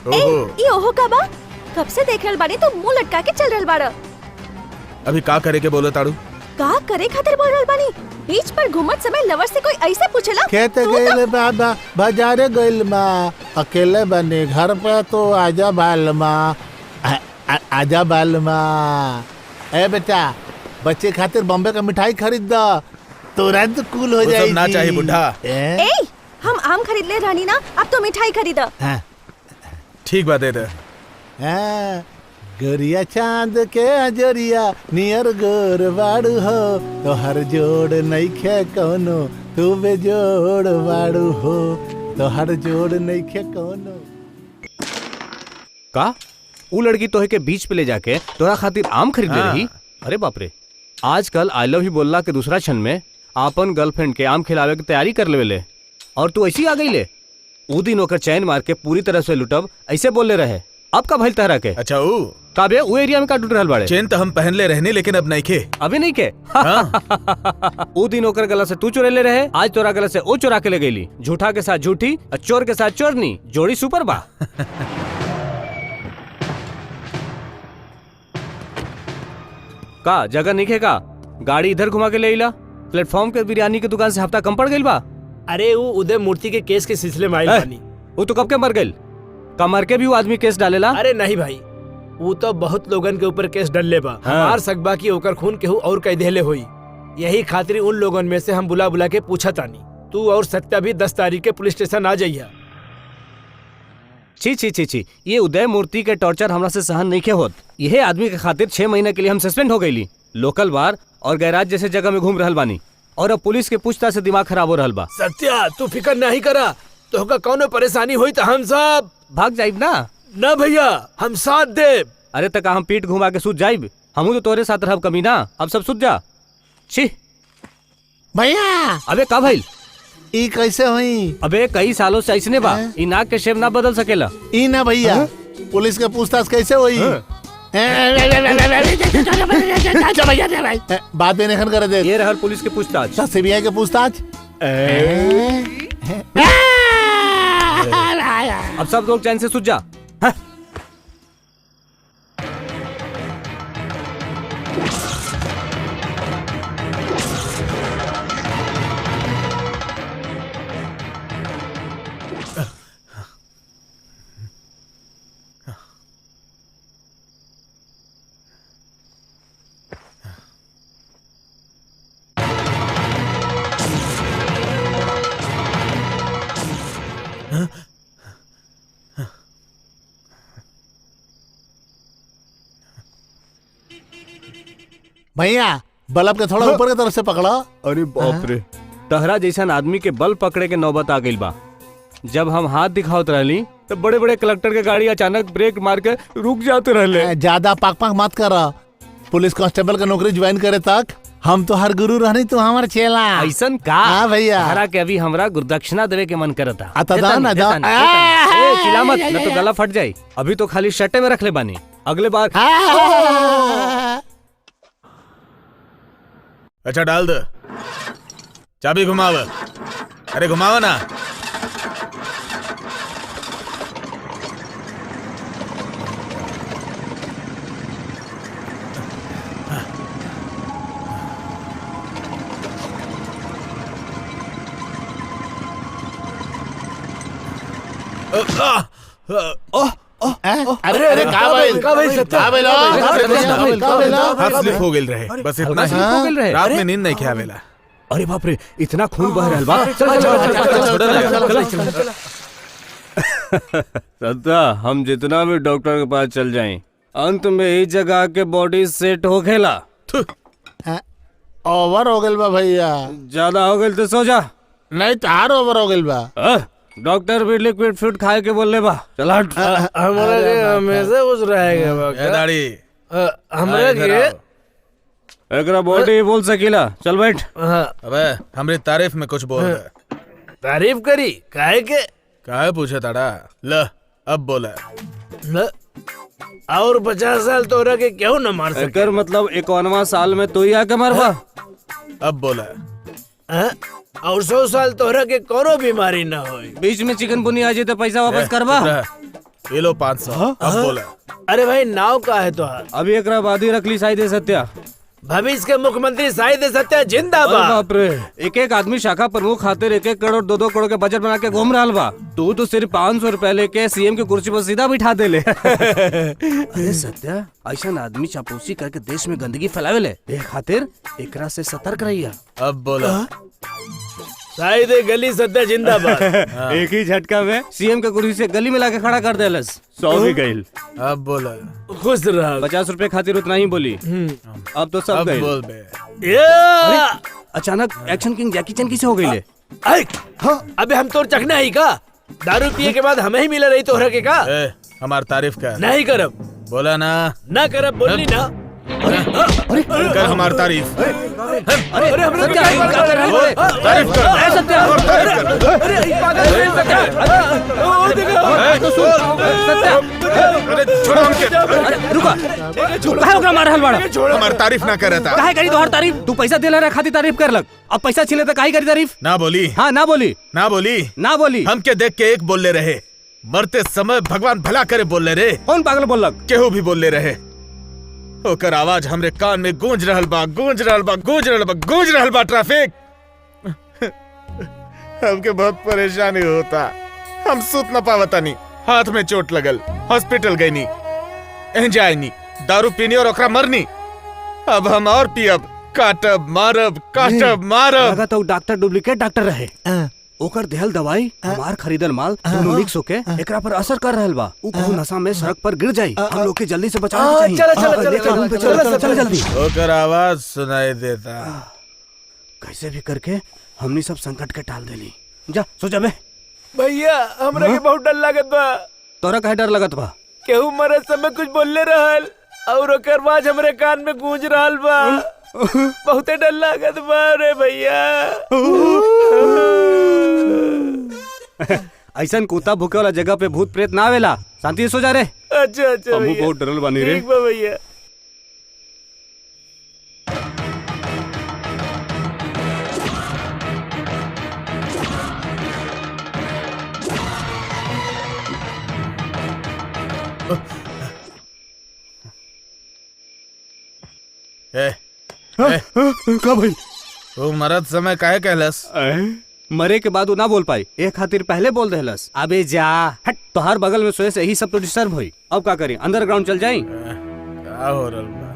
ओहो ये ओहो का बा? कब से देख रहल बानी तो मुंह लटका के चल रहल बाड़ा। अभी का करे के बोले ताड़ू? का करे खातिर बोल रहल बानी? बीच पर घूमत समय लवर से कोई ऐसे पूछेला? खेत गइल बाबा बाजारे गइल माँ, अकेले बने घर पे तो आजा बाल माँ, आजा बाल माँ। ए बेटा, बच्चे खातिर बॉम्बे का मिठाई खरीद दो, तुरंत कूल हो जाएगी। ना चाहिए बुढ़ा। ए, हम आम खरीद ले रानी ना, अब तो मिठाई खरीदा। ठीक बात है। गोरिया चांद के अजरिया नियर गोर बाड़ू हो, तो हर जोड़ नइखे कोनो, तू बेजोड़ बाड़ू हो, तो हर जोड़ नइखे कोनो। का उ लड़की तोहे के बीच पे ले जाके तोरा खातिर आम खरीद ले रही? अरे बाप रे, आजकल आई लव यू बोलला के दूसरा क्षण में आपन गर्लफ्रेंड के आम खिलावे की तैयारी कर लेवे, और तू ऐसी आ गई ले। उ दिन ओकर चैन मार के पूरी तरह से लुटब ऐसे बोल ले रहे, अब का भइल तहरा के? अच्छा ऊ काबे वो एरिया में का टूट रहल बाड़े? चेन तो हम पहन ले रहने, लेकिन अब नहीं खे। अभी नहीं के? उ दिन ओकर गला से तू चुरा ले रहे, आज तोरा गला से ओ चुरा के ले गईली। झूठा के साथ झूठी और चोर के साथ चोरनी, जोड़ी सुपर बा। का जगह नहीं खे का? गाड़ी इधर घुमा के ले इला। प्लेटफॉर्म के बिरयानी की दुकान से हफ्ता कम पड़ गइल बा। अरे वो उदय मूर्ति के केस के सिलसिले में आइल बानी। वो तो कब के मर गइल? कमर के भी वो आदमी केस डालेला? अरे नहीं भाई, वो तो बहुत लोगन के ऊपर केस डलले बा। हमार सकबा की ओकर खून केहू और कई देले होई, यही खातिर उन लोगन में से हम बुला बुला के पूछा तानी। तू और सत्या भी 10 तारीख के पुलिस स्टेशन आ जाइया। छी छी छी छी, ये उदय मूर्ति के टॉर्चर हमरा से सहन नहीं के होत। यह आदमी के खातिर 6 महीने के लिए हम सस्पेंड हो गईली। लोकल बार और गैराज जैसे जगह में घूम रहल बानी, और अब पुलिस के पूछताछ से दिमाग खराब हो रहल बा। सत्या तू फिकर नहीं करा, तोहका कौनो परेशानी हुई तो हम सब भाग जाइब ना? ना भैया, हम साथ देब। अरे तक हम पीठ घुमा के सूत जाइब? हमू तो तोरे साथ रहब कमी ना, अब सब सूत जा। छी भैया, अबे का भइल? ई कैसे हुई? अबे कई सालों से ऐसने बा, ई नाक के शेप ना बदल सकेला। ई ना भैया, पुलिस के पूछताछ कैसे हुई? बात भी नहीं करे दे। ये रहल पुलिस के पूछताछ। सीबीआई के पूछताछ। अब सब लोग चैन से सूत जा। भैया, बल्ब के थोड़ा ऊपर की तरफ से पकड़ो। अरे बाप रे, तहरा जैसा आदमी के बल पकड़े के नौबत आ गई बा। जब हम हाथ दिखावत रहली तो बड़े बड़े कलेक्टर के गाड़ी अचानक ब्रेक मार के रुक जाते रहले। ज्यादा पाक पाक मत कर, पुलिस कांस्टेबल का नौकरी ज्वाइन करे तक हम तो हर गुरु रहनी, तू हमारे चेला। ऐसन का? हाँ भैया, तहरा के अभी हमरा गुरुदक्षिणा देवे के मन करता। चिल्ला मत, न तो गला फट जाये। अभी तो खाली शर्टे में रख ले बानी, अगले बार। अच्छा डाल दे, चाबी घुमाव। अरे घुमावा ना। अरे अरे हाथ स्लिप हो गेल रहे, बस इतना ही। रात में नींद नहीं ख्यावेला। अरे बाप रे, इतना खून बह रहल बा। सत्ता, हम जितना भी डॉक्टर के पास चल जाएं, अंत में ही जगह के बॉडी सेट हो खेला। ओवर हो गइल बा भैया। ज्यादा हो गइल तो सो जा। नहीं तार ओवर हो गइल बा। डॉक्टर भी लिक्विड फूड खाए के बोल ले बा। चल हट। हमरा के हमेशा कुछ रहेगा दाढ़ी हमरा के एकरा बॉडी बोल सकीला। चल बैठ। अबे हमरे तारीफ में कुछ बोल। तारीफ करी काहे के? काहे पूछे ताड़ा? ल अब बोला। ल और 50 साल तोरा के क्यों न मार सके? एकर मतलब 51वां साल में तू ही आके मरबा। अब बोला। और 100 साल तोरा के कोनो बीमारी न होई। बीच में चिकन बुनी आ जाए तो पैसा वापस करबा। ये लो 500। अब बोला। अरे भाई नाव का है तो अभी एक बादी रख ली शायद सत्या। भविष्य के मुख्यमंत्री शाहिद सत्या अरे जिंदाबाद। बाप रे, एक एक आदमी शाखा प्रमुख खातिर 1-1 करोड़ 2-2 करोड़ के बजट बना के घूम रहा बा। तू तो सिर्फ 500 रुपए लेके सीएम की कुर्सी पर सीधा बिठा दे ले। अरे सत्या, ऐसा आदमी चापलूसी करके देश में गंदगी फैलावे ले, ए खातिर एकरा से सतर्क रहिया। अब बोला। शाहिद गली सत्या जिंदाबाद। एक ही झटका में सीएम के कुर्सी से गली में लाके खड़ा कर देलस। 100 भी गईल। अब बोला। खुश रह। 50 रुपए खातिर उतना ही बोली। अब तो सब अब गईल। बोल बे। अचानक एक्शन किंग जैकी चैन किसे हो गई ले? अबे हम तोर चखना ही का? दारू पिए के बाद हमें ही मिला रही तोहरा के का? हमार तारीफ कर। नहीं करब। बोला ना करब, बोलनी ना। कर हमार तारीफ। अरे हम सत्या, क्या कर रहा है? तारीफ कर। ए, सत्या, अरे छोड़ो हमके। अरे रुका, काहे ओकरा मार रहल बाड़ा? हमार तारीफ ना करे था। काहे करी तोहर तारीफ? तू पैसा दिला रे खातिर तारीफ कर लग, अब पैसा छीने तो काहे करी तारीफ? ना बोली। हाँ ना बोली, ना बोली। ना बोली। हमके देख के एक बोलले रहे, मरते समय भगवान भला करे बोलले रे। कौन पागल बोल लग? केहू भी बोलले रहे। ओकर आवाज हमरे कान में गूंज रहल बा, गूंज रहल बा, गूंज रहल बा, गूंज रहल बा। ट्रैफिक हमके बहुत परेशानी होता। हम सुत न पावतानी, हाथ में चोट लगल, हॉस्पिटल गई नी, एंजॉय नी, दारू पीनी और ओकरा मरनी। अब हम और पियब, काटब मारब, काटब मारब। लगा तो डॉक्टर डुप्लीकेट डॉक्टर रहे। ओकर देहल दवाई हमार खरीदल माल दोनों मिक्स होके एकरा पर असर कर रहल बा। ऊ कहूं नशा में सड़क पर गिर जाई। हम लोग के जल्दी से बचाना चाहिए। चल जल्दी। ओकर आवाज सुनाई देता। कैसे भी करके हमनी सब संकट के टाल देली। जा सो जाबे। भैया हमरा के बहुत डर लागत बा। तोरा काहे डर लगत बा? केहू मरत समय कुछ बोलले रहल और ओकर आवाज हमरे कान में गूंज रहल बा। बहुते डर लागत बा रे भैया। ऐसन कुत्ता भूखे वाला जगह पे भूत प्रेत ना आवेला। शांति से सो जा रे। अच्छा हमहू भैया। बहुत डरल बानी रे। ठीक बा भैया। का भाई? तू मरत समय काहे कहलस? मरे के बाद वो ना बोल पाई, एक खातिर पहले बोल देहलस। अबे जा हट, तोहार बगल में सोए से यही सब तो डिस्टर्ब हुई। अब का करी, अंडरग्राउंड चल जाई? क्या हो रहा?